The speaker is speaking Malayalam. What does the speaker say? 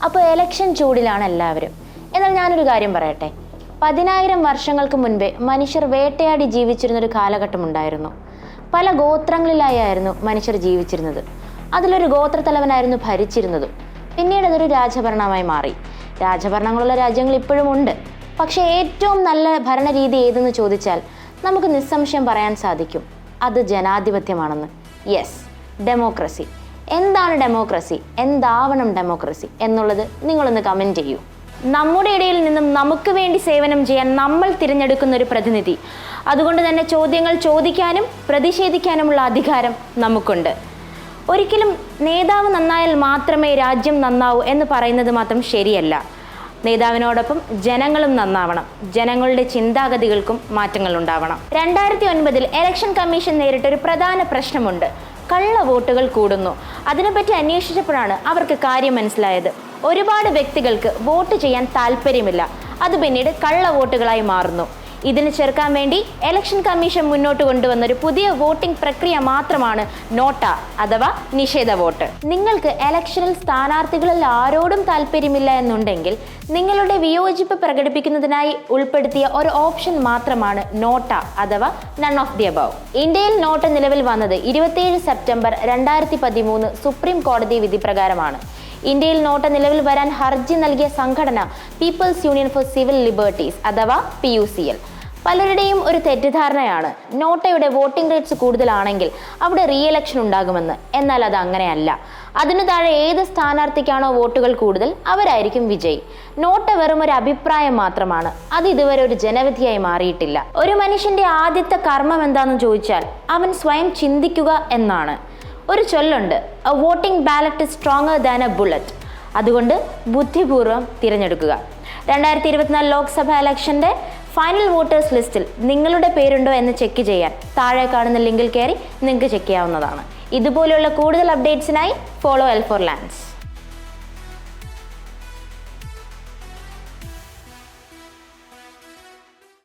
അപ്പോൾ എലക്ഷൻ ചൂടിലാണ് എല്ലാവരും. എന്നാൽ ഞാനൊരു കാര്യം പറയട്ടെ, 10,000 വർഷങ്ങൾക്ക് മുൻപേ മനുഷ്യർ വേട്ടയാടി ജീവിച്ചിരുന്നൊരു കാലഘട്ടമുണ്ടായിരുന്നു. പല ഗോത്രങ്ങളിലായിരുന്നു മനുഷ്യർ ജീവിച്ചിരുന്നത്. അതിലൊരു ഗോത്രത്തലവനായിരുന്നു ഭരിച്ചിരുന്നതും. പിന്നീട് അതൊരു രാജഭരണമായി മാറി. രാജഭരണങ്ങളുള്ള രാജ്യങ്ങൾ ഇപ്പോഴും ഉണ്ട്. പക്ഷേ ഏറ്റവും നല്ല ഭരണരീതി ഏതെന്ന് ചോദിച്ചാൽ നമുക്ക് നിസ്സംശയം പറയാൻ സാധിക്കും, അത് ജനാധിപത്യമാണെന്ന്. Yes, democracy. എന്താണ് ഡെമോക്രസി, എന്താവണം ഡെമോക്രസി എന്നുള്ളത് നിങ്ങളൊന്ന് കമൻറ്റ് ചെയ്യൂ. നമ്മുടെ ഇടയിൽ നിന്നും നമുക്ക് വേണ്ടി സേവനം ചെയ്യാൻ നമ്മൾ തിരഞ്ഞെടുക്കുന്ന ഒരു പ്രതിനിധി. അതുകൊണ്ട് തന്നെ ചോദ്യങ്ങൾ ചോദിക്കാനും പ്രതിഷേധിക്കാനുമുള്ള അധികാരം നമുക്കുണ്ട്. ഒരിക്കലും നേതാവ് നന്നായാൽ മാത്രമേ രാജ്യം നന്നാവൂ എന്ന് പറയുന്നത് മാത്രം ശരിയല്ല. നേതാവിനോടൊപ്പം ജനങ്ങളും നന്നാവണം. ജനങ്ങളുടെ ചിന്താഗതികൾക്കും മാറ്റങ്ങൾ ഉണ്ടാവണം. 2009 ഇലക്ഷൻ കമ്മീഷൻ നേരിട്ടൊരു പ്രധാന പ്രശ്നമുണ്ട്. കള്ള വോട്ടുകൾ കൂടുന്നു. അതിനെപ്പറ്റി അന്വേഷിച്ചപ്പോഴാണ് അവർക്ക് കാര്യം മനസ്സിലായത്. ഒരുപാട് വ്യക്തികൾക്ക് വോട്ട് ചെയ്യാൻ താല്പര്യമില്ല. അത് പിന്നീട് കള്ള വോട്ടുകളായി മാറുന്നു. ഇതിന് ചെറുക്കാൻ വേണ്ടി ഇലക്ഷൻ കമ്മീഷൻ മുന്നോട്ട് കൊണ്ടുവന്ന ഒരു പുതിയ വോട്ടിംഗ് പ്രക്രിയ മാത്രമാണ് നോട്ട അഥവാ നിഷേധ വോട്ട്. നിങ്ങൾക്ക് ഇലക്ഷനിൽ സ്ഥാനാർത്ഥികളിൽ ആരോടും താല്പര്യമില്ല എന്നുണ്ടെങ്കിൽ നിങ്ങളുടെ വിയോജിപ്പ് പ്രകടിപ്പിക്കുന്നതിനായി ഉൾപ്പെടുത്തിയ ഒരു ഓപ്ഷൻ മാത്രമാണ് നോട്ട അഥവാ നൺ ഓഫ് ദി അബവ്. ഇന്ത്യയിൽ നോട്ട നിലവിൽ വന്നത് 27 സെപ്റ്റംബർ 2013 സുപ്രീം കോടതി വിധി പ്രകാരമാണ്. ഇന്ത്യയിൽ നോട്ട നിലവിൽ വരാൻ ഹർജി നൽകിയ സംഘടന people's union for civil liberties അഥവാ PUCL. പലരുടെയും ഒരു തെറ്റിദ്ധാരണയാണ് നോട്ടയുടെ വോട്ടിംഗ് റേറ്റ്സ് കൂടുതലാണെങ്കിൽ അവിടെ റീ എലക്ഷൻ ഉണ്ടാകുമെന്ന്. എന്നാൽ അത് അങ്ങനെയല്ല. അതിനു താഴെ ഏത് സ്ഥാനാർത്ഥിക്കാണോ വോട്ടുകൾ കൂടുതൽ അവരായിരിക്കും വിജയി. നോട്ട വെറും ഒരു അഭിപ്രായം മാത്രമാണ്. അത് ഇതുവരെ ഒരു ജനവിധിയായി മാറിയിട്ടില്ല. ഒരു മനുഷ്യന്റെ ആദ്യത്തെ കർമ്മം എന്താണെന്ന് ചോദിച്ചാൽ അവൻ സ്വയം ചിന്തിക്കുക എന്നാണ്. ഒരു ചൊല്ലുണ്ട്, a voting ballot is stronger than a bullet. അതുകൊണ്ട് ബുദ്ധിപൂർവ്വം തിരഞ്ഞെടുക്കുക. 2024 ലോക്സഭ ഇലക്ഷന്റെ ഫൈനൽ വോട്ടേഴ്സ് ലിസ്റ്റിൽ നിങ്ങളുടെ പേരുണ്ടോ എന്ന് ചെക്ക് ചെയ്യാൻ താഴെ കാണുന്ന ലിങ്കിൽ കയറി നിങ്ങൾക്ക് ചെക്ക് ചെയ്യാവുന്നതാണ്. ഇതുപോലെയുള്ള കൂടുതൽ അപ്ഡേറ്റ്സിനായി ഫോളോ L4 Lands.